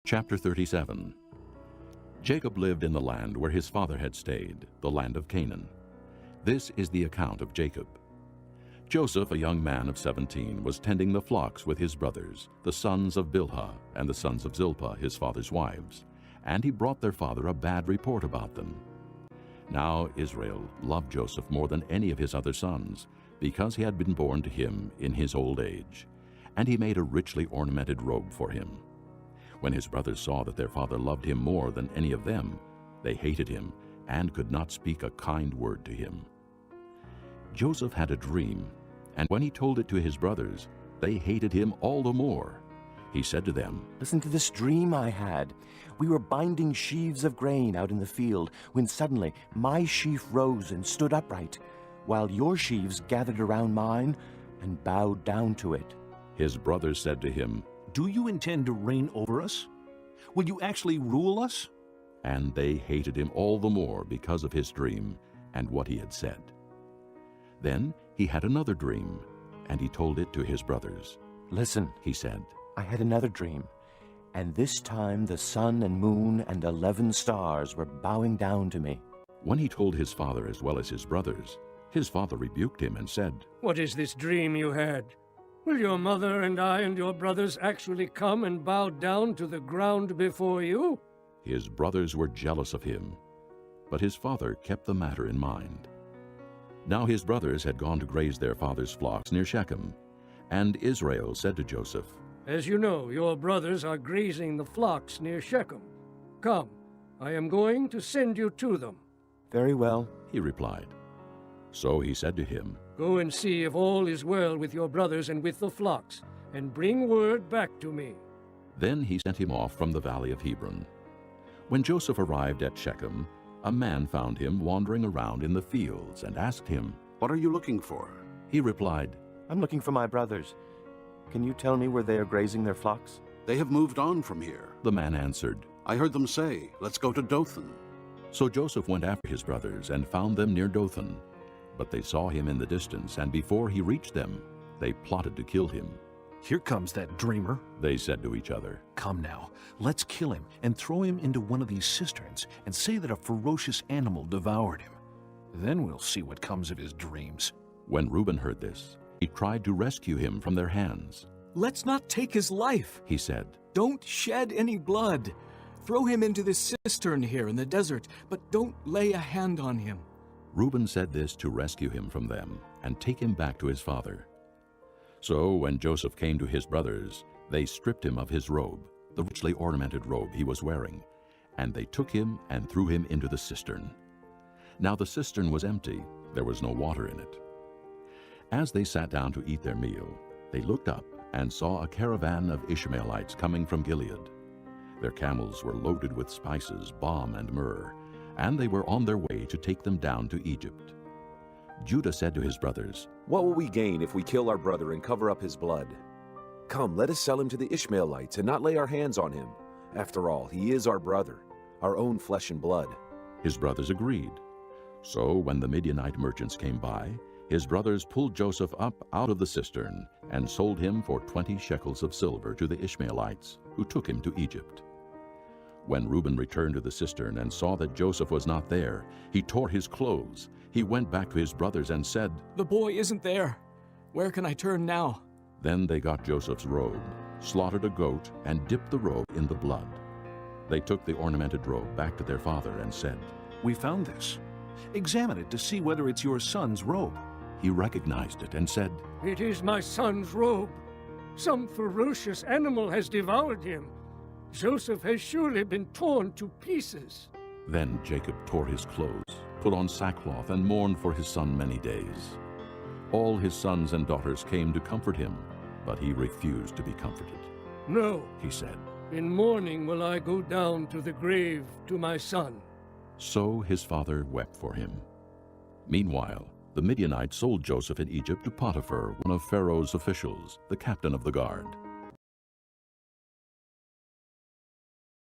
Chapter 37. Jacob lived in the land where his father had stayed, the land of Canaan. This is the account of Jacob. Joseph, a young man of 17, was tending the flocks with his brothers, the sons of Bilhah and the sons of Zilpah, his father's wives, and he brought their father a bad report about them. Now Israel loved Joseph more than any of his other sons, because he had been born to him in his old age, and he made a richly ornamented robe for him. When his brothers saw that their father loved him more than any of them, they hated him and could not speak a kind word to him. Joseph had a dream, and when he told it to his brothers, they hated him all the more. He said to them, "Listen to this dream I had. We were binding sheaves of grain out in the field, when suddenly my sheaf rose and stood upright, while your sheaves gathered around mine and bowed down to it." His brothers said to him, "Do you intend to reign over us? Will you actually rule us?" And they hated him all the more because of his dream and what he had said. Then he had another dream, and he told it to his brothers. "Listen," he said, "I had another dream, and this time the sun and moon and 11 stars were bowing down to me." When he told his father as well as his brothers, his father rebuked him and said, "What is this dream you had? Will your mother and I and your brothers actually come and bow down to the ground before you?" His brothers were jealous of him, but his father kept the matter in mind. Now his brothers had gone to graze their father's flocks near Shechem, and Israel said to Joseph, "As you know, your brothers are grazing the flocks near Shechem. Come, I am going to send you to them." "Very well," he replied. So he said to him, "Go and see if all is well with your brothers and with the flocks, and bring word back to me." Then he sent him off from the valley of Hebron. When Joseph arrived at Shechem, a man found him wandering around in the fields and asked him, "What are you looking for?" He replied, "I'm looking for my brothers. Can you tell me where they are grazing their flocks?" "They have moved on from here. The man answered, I heard them say, 'Let's go to Dothan.'" So Joseph went after his brothers and found them near Dothan. But they saw him in the distance, and before he reached them, they plotted to kill him. "Here comes that dreamer," they said to each other. "Come now, let's kill him and throw him into one of these cisterns and say that a ferocious animal devoured him. Then we'll see what comes of his dreams." When Reuben heard this, he tried to rescue him from their hands. "Let's not take his life," he said. "Don't shed any blood. Throw him into this cistern here in the desert, but don't lay a hand on him." Reuben said this to rescue him from them and take him back to his father. So when Joseph came to his brothers, they stripped him of his robe, the richly ornamented robe he was wearing, and they took him and threw him into the cistern. Now the cistern was empty, there was no water in it. As they sat down to eat their meal, they looked up and saw a caravan of Ishmaelites coming from Gilead. Their camels were loaded with spices, balm, and myrrh, and they were on their way to take them down to Egypt. Judah said to his brothers, "What will we gain if we kill our brother and cover up his blood? Come, let us sell him to the Ishmaelites and not lay our hands on him. After all, he is our brother, our own flesh and blood." His brothers agreed. So when the Midianite merchants came by, his brothers pulled Joseph up out of the cistern and sold him for 20 shekels of silver to the Ishmaelites, who took him to Egypt. When Reuben returned to the cistern and saw that Joseph was not there, he tore his clothes. He went back to his brothers and said, "The boy isn't there. Where can I turn now?" Then they got Joseph's robe, slaughtered a goat, and dipped the robe in the blood. They took the ornamented robe back to their father and said, "We found this. Examine it to see whether it's your son's robe." He recognized it and said, "It is my son's robe. Some ferocious animal has devoured him. Joseph has surely been torn to pieces." Then Jacob tore his clothes, put on sackcloth, and mourned for his son many days. All his sons and daughters came to comfort him, but he refused to be comforted. "No," he said, "in mourning will I go down to the grave to my son." So his father wept for him. Meanwhile, the Midianites sold Joseph in Egypt to Potiphar, one of Pharaoh's officials, the captain of the guard.